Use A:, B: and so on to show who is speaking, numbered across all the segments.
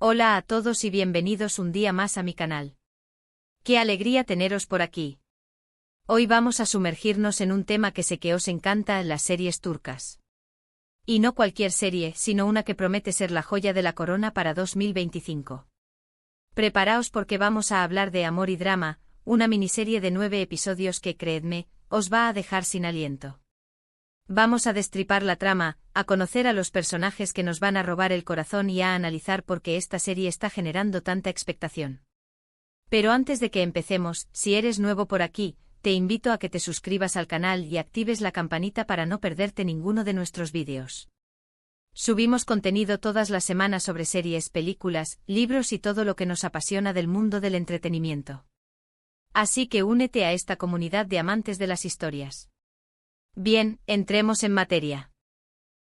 A: Hola a todos y bienvenidos un día más a mi canal. ¡Qué alegría teneros por aquí! Hoy vamos a sumergirnos en un tema que sé que os encanta, las series turcas. Y no cualquier serie, sino una que promete ser la joya de la corona para 2025. Preparaos porque vamos a hablar de Amor y Drama, una miniserie de 9 episodios que, creedme, os va a dejar sin aliento. Vamos a destripar la trama, a conocer a los personajes que nos van a robar el corazón y a analizar por qué esta serie está generando tanta expectación. Pero antes de que empecemos, si eres nuevo por aquí, te invito a que te suscribas al canal y actives la campanita para no perderte ninguno de nuestros vídeos. Subimos contenido todas las semanas sobre series, películas, libros y todo lo que nos apasiona del mundo del entretenimiento. Así que únete a esta comunidad de amantes de las historias. Bien, entremos en materia.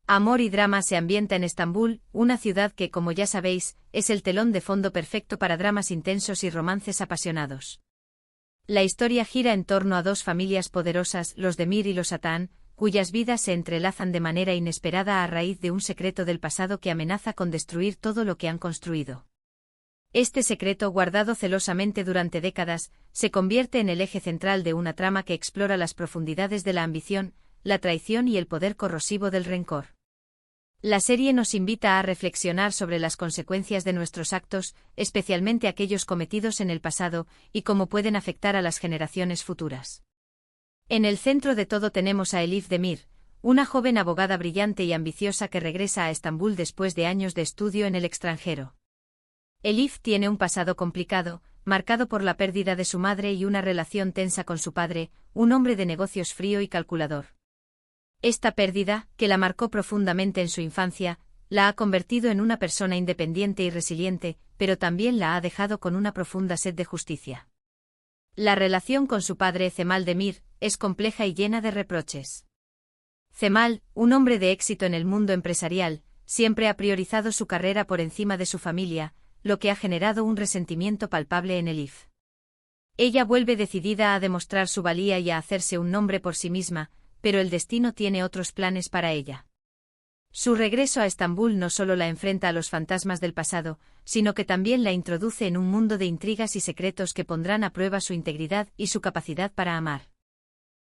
A: Amor y Drama se ambienta en Estambul, una ciudad que, como ya sabéis, es el telón de fondo perfecto para dramas intensos y romances apasionados. La historia gira en torno a dos familias poderosas, los Demir y los Atan, cuyas vidas se entrelazan de manera inesperada a raíz de un secreto del pasado que amenaza con destruir todo lo que han construido. Este secreto, guardado celosamente durante décadas, se convierte en el eje central de una trama que explora las profundidades de la ambición, la traición y el poder corrosivo del rencor. La serie nos invita a reflexionar sobre las consecuencias de nuestros actos, especialmente aquellos cometidos en el pasado, y cómo pueden afectar a las generaciones futuras. En el centro de todo tenemos a Elif Demir, una joven abogada brillante y ambiciosa que regresa a Estambul después de años de estudio en el extranjero. Elif tiene un pasado complicado, marcado por la pérdida de su madre y una relación tensa con su padre, un hombre de negocios frío y calculador. Esta pérdida, que la marcó profundamente en su infancia, la ha convertido en una persona independiente y resiliente, pero también la ha dejado con una profunda sed de justicia. La relación con su padre, Cemal Demir, es compleja y llena de reproches. Cemal, un hombre de éxito en el mundo empresarial, siempre ha priorizado su carrera por encima de su familia, lo que ha generado un resentimiento palpable en Elif. Ella vuelve decidida a demostrar su valía y a hacerse un nombre por sí misma, pero el destino tiene otros planes para ella. Su regreso a Estambul no solo la enfrenta a los fantasmas del pasado, sino que también la introduce en un mundo de intrigas y secretos que pondrán a prueba su integridad y su capacidad para amar.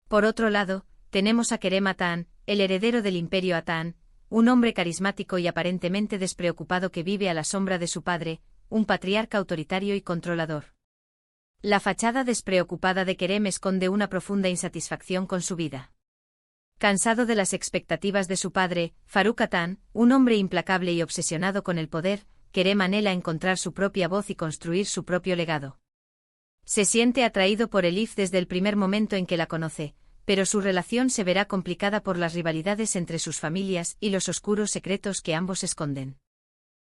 A: Por otro lado, tenemos a Kerem Atan, el heredero del imperio Atan, un hombre carismático y aparentemente despreocupado que vive a la sombra de su padre, un patriarca autoritario y controlador. La fachada despreocupada de Kerem esconde una profunda insatisfacción con su vida. Cansado de las expectativas de su padre, Faruk Atan, un hombre implacable y obsesionado con el poder, Kerem anhela encontrar su propia voz y construir su propio legado. Se siente atraído por Elif desde el primer momento en que la conoce, pero su relación se verá complicada por las rivalidades entre sus familias y los oscuros secretos que ambos esconden.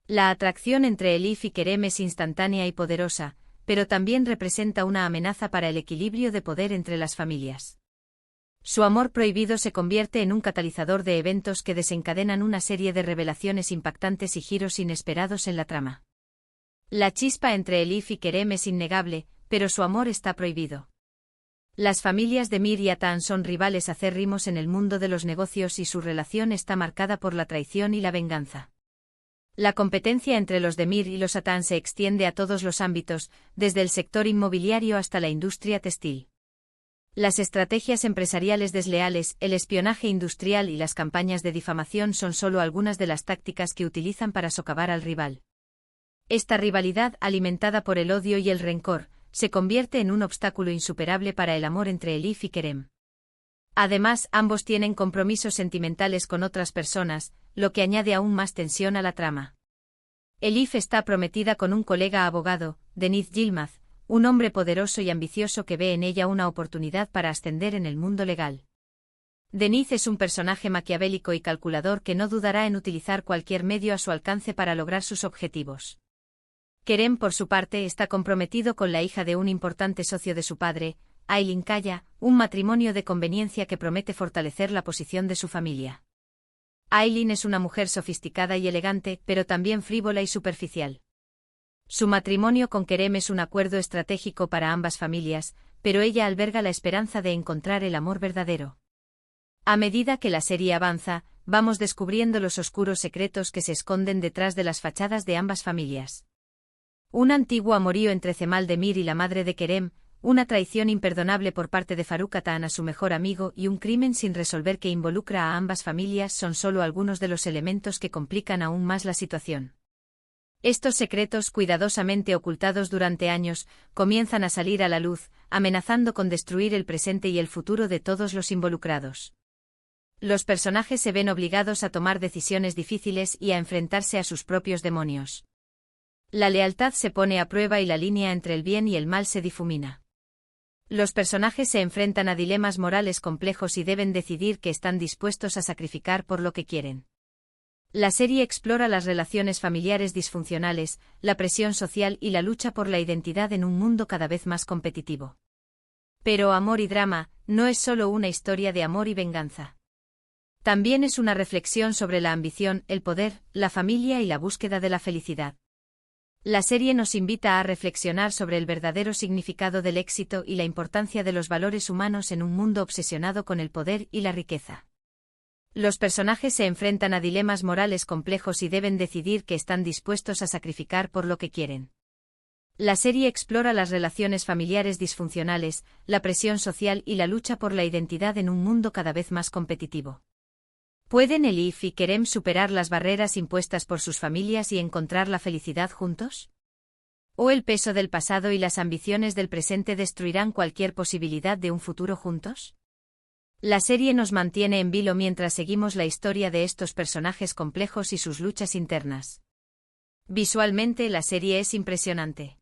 A: La atracción entre Elif y Kerem es instantánea y poderosa, pero también representa una amenaza para el equilibrio de poder entre las familias. Su amor prohibido se convierte en un catalizador de eventos que desencadenan una serie de revelaciones impactantes y giros inesperados en la trama. La chispa entre Elif y Kerem es innegable, pero su amor está prohibido. Las familias Demir y Atan son rivales acérrimos en el mundo de los negocios y su relación está marcada por la traición y la venganza. La competencia entre los Demir y los Atan se extiende a todos los ámbitos, desde el sector inmobiliario hasta la industria textil. Las estrategias empresariales desleales, el espionaje industrial y las campañas de difamación son solo algunas de las tácticas que utilizan para socavar al rival. Esta rivalidad, alimentada por el odio y el rencor, se convierte en un obstáculo insuperable para el amor entre Elif y Kerem. Además, ambos tienen compromisos sentimentales con otras personas, lo que añade aún más tensión a la trama. Elif está prometida con un colega abogado, Deniz Yilmaz, un hombre poderoso y ambicioso que ve en ella una oportunidad para ascender en el mundo legal. Deniz es un personaje maquiavélico y calculador que no dudará en utilizar cualquier medio a su alcance para lograr sus objetivos. Kerem, por su parte, está comprometido con la hija de un importante socio de su padre, Aylin Kaya, un matrimonio de conveniencia que promete fortalecer la posición de su familia. Aylin es una mujer sofisticada y elegante, pero también frívola y superficial. Su matrimonio con Kerem es un acuerdo estratégico para ambas familias, pero ella alberga la esperanza de encontrar el amor verdadero. A medida que la serie avanza, vamos descubriendo los oscuros secretos que se esconden detrás de las fachadas de ambas familias. Un antiguo amorío entre Cemal Demir y la madre de Kerem, una traición imperdonable por parte de Faruk Khan a su mejor amigo y un crimen sin resolver que involucra a ambas familias son solo algunos de los elementos que complican aún más la situación. Estos secretos, cuidadosamente ocultados durante años, comienzan a salir a la luz, amenazando con destruir el presente y el futuro de todos los involucrados. Los personajes se ven obligados a tomar decisiones difíciles y a enfrentarse a sus propios demonios. La lealtad se pone a prueba y la línea entre el bien y el mal se difumina. Los personajes se enfrentan a dilemas morales complejos y deben decidir qué están dispuestos a sacrificar por lo que quieren. La serie explora las relaciones familiares disfuncionales, la presión social y la lucha por la identidad en un mundo cada vez más competitivo. Pero Amor y Drama no es solo una historia de amor y venganza. También es una reflexión sobre la ambición, el poder, la familia y la búsqueda de la felicidad. La serie nos invita a reflexionar sobre el verdadero significado del éxito y la importancia de los valores humanos en un mundo obsesionado con el poder y la riqueza. Los personajes se enfrentan a dilemas morales complejos y deben decidir qué están dispuestos a sacrificar por lo que quieren. La serie explora las relaciones familiares disfuncionales, la presión social y la lucha por la identidad en un mundo cada vez más competitivo. ¿Pueden Elif y Kerem superar las barreras impuestas por sus familias y encontrar la felicidad juntos? ¿O el peso del pasado y las ambiciones del presente destruirán cualquier posibilidad de un futuro juntos? La serie nos mantiene en vilo mientras seguimos la historia de estos personajes complejos y sus luchas internas. Visualmente la serie es impresionante.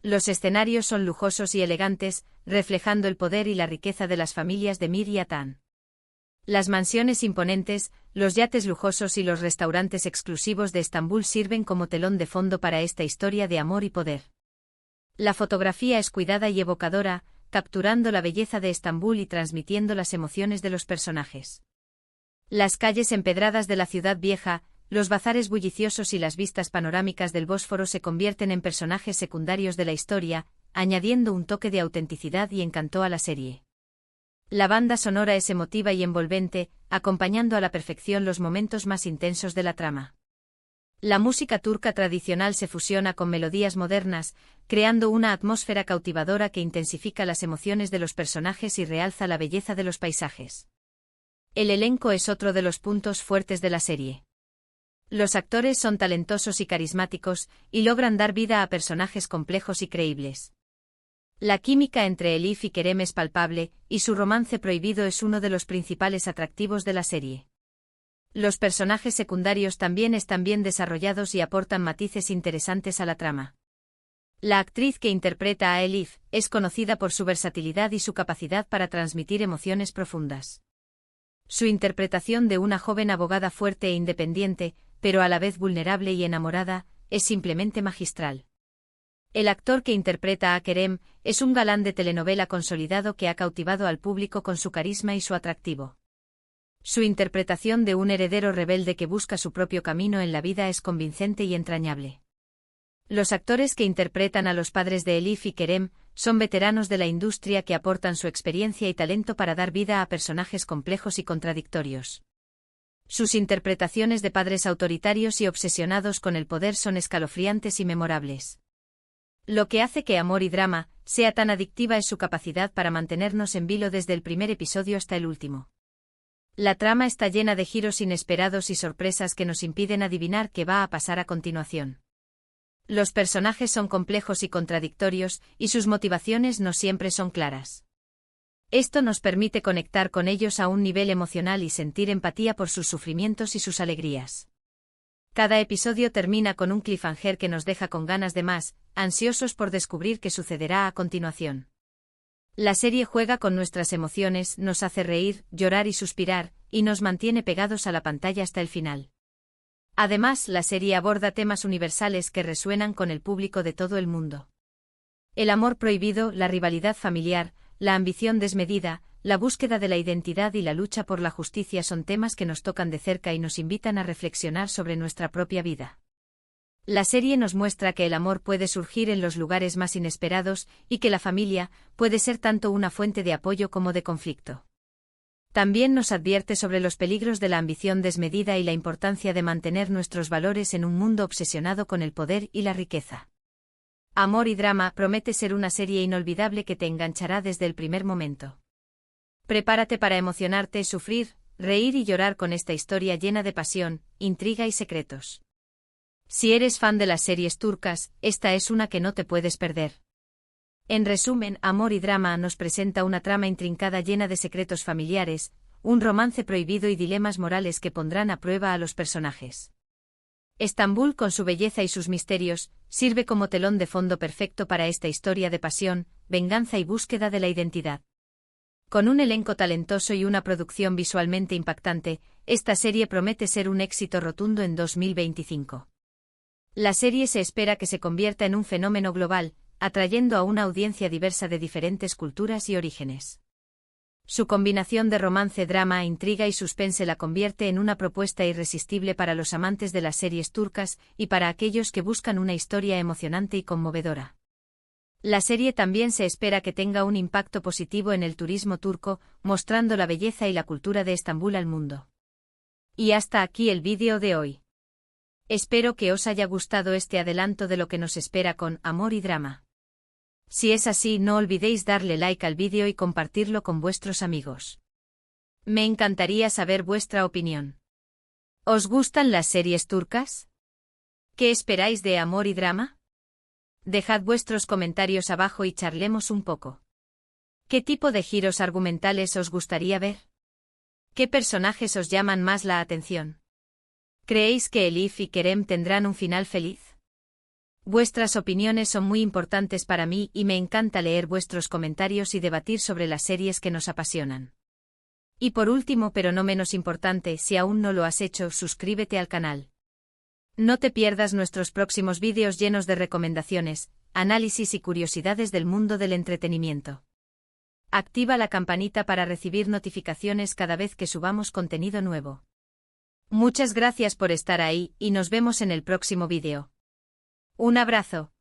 A: Los escenarios son lujosos y elegantes, reflejando el poder y la riqueza de las familias de Mir y Atan. Las mansiones imponentes, los yates lujosos y los restaurantes exclusivos de Estambul sirven como telón de fondo para esta historia de amor y poder. La fotografía es cuidada y evocadora, capturando la belleza de Estambul y transmitiendo las emociones de los personajes. Las calles empedradas de la ciudad vieja, los bazares bulliciosos y las vistas panorámicas del Bósforo se convierten en personajes secundarios de la historia, añadiendo un toque de autenticidad y encanto a la serie. La banda sonora es emotiva y envolvente, acompañando a la perfección los momentos más intensos de la trama. La música turca tradicional se fusiona con melodías modernas, creando una atmósfera cautivadora que intensifica las emociones de los personajes y realza la belleza de los paisajes. El elenco es otro de los puntos fuertes de la serie. Los actores son talentosos y carismáticos, y logran dar vida a personajes complejos y creíbles. La química entre Elif y Kerem es palpable, y su romance prohibido es uno de los principales atractivos de la serie. Los personajes secundarios también están bien desarrollados y aportan matices interesantes a la trama. La actriz que interpreta a Elif es conocida por su versatilidad y su capacidad para transmitir emociones profundas. Su interpretación de una joven abogada fuerte e independiente, pero a la vez vulnerable y enamorada, es simplemente magistral. El actor que interpreta a Kerem es un galán de telenovela consolidado que ha cautivado al público con su carisma y su atractivo. Su interpretación de un heredero rebelde que busca su propio camino en la vida es convincente y entrañable. Los actores que interpretan a los padres de Elif y Kerem son veteranos de la industria que aportan su experiencia y talento para dar vida a personajes complejos y contradictorios. Sus interpretaciones de padres autoritarios y obsesionados con el poder son escalofriantes y memorables. Lo que hace que Amor y Drama sea tan adictiva es su capacidad para mantenernos en vilo desde el primer episodio hasta el último. La trama está llena de giros inesperados y sorpresas que nos impiden adivinar qué va a pasar a continuación. Los personajes son complejos y contradictorios, y sus motivaciones no siempre son claras. Esto nos permite conectar con ellos a un nivel emocional y sentir empatía por sus sufrimientos y sus alegrías. Cada episodio termina con un cliffhanger que nos deja con ganas de más, ansiosos por descubrir qué sucederá a continuación. La serie juega con nuestras emociones, nos hace reír, llorar y suspirar, y nos mantiene pegados a la pantalla hasta el final. Además, la serie aborda temas universales que resuenan con el público de todo el mundo. El amor prohibido, la rivalidad familiar, la ambición desmedida, la búsqueda de la identidad y la lucha por la justicia son temas que nos tocan de cerca y nos invitan a reflexionar sobre nuestra propia vida. La serie nos muestra que el amor puede surgir en los lugares más inesperados y que la familia puede ser tanto una fuente de apoyo como de conflicto. También nos advierte sobre los peligros de la ambición desmedida y la importancia de mantener nuestros valores en un mundo obsesionado con el poder y la riqueza. Amor y Drama promete ser una serie inolvidable que te enganchará desde el primer momento. Prepárate para emocionarte, sufrir, reír y llorar con esta historia llena de pasión, intriga y secretos. Si eres fan de las series turcas, esta es una que no te puedes perder. En resumen, Amor y Drama nos presenta una trama intrincada llena de secretos familiares, un romance prohibido y dilemas morales que pondrán a prueba a los personajes. Estambul, con su belleza y sus misterios, sirve como telón de fondo perfecto para esta historia de pasión, venganza y búsqueda de la identidad. Con un elenco talentoso y una producción visualmente impactante, esta serie promete ser un éxito rotundo en 2025. La serie se espera que se convierta en un fenómeno global, atrayendo a una audiencia diversa de diferentes culturas y orígenes. Su combinación de romance, drama, intriga y suspense la convierte en una propuesta irresistible para los amantes de las series turcas y para aquellos que buscan una historia emocionante y conmovedora. La serie también se espera que tenga un impacto positivo en el turismo turco, mostrando la belleza y la cultura de Estambul al mundo. Y hasta aquí el vídeo de hoy. Espero que os haya gustado este adelanto de lo que nos espera con Amor y Drama. Si es así, no olvidéis darle like al vídeo y compartirlo con vuestros amigos. Me encantaría saber vuestra opinión. ¿Os gustan las series turcas? ¿Qué esperáis de Amor y Drama? Dejad vuestros comentarios abajo y charlemos un poco. ¿Qué tipo de giros argumentales os gustaría ver? ¿Qué personajes os llaman más la atención? ¿Creéis que Elif y Kerem tendrán un final feliz? Vuestras opiniones son muy importantes para mí y me encanta leer vuestros comentarios y debatir sobre las series que nos apasionan. Y por último, pero no menos importante, si aún no lo has hecho, suscríbete al canal. No te pierdas nuestros próximos vídeos llenos de recomendaciones, análisis y curiosidades del mundo del entretenimiento. Activa la campanita para recibir notificaciones cada vez que subamos contenido nuevo. Muchas gracias por estar ahí y nos vemos en el próximo vídeo. Un abrazo.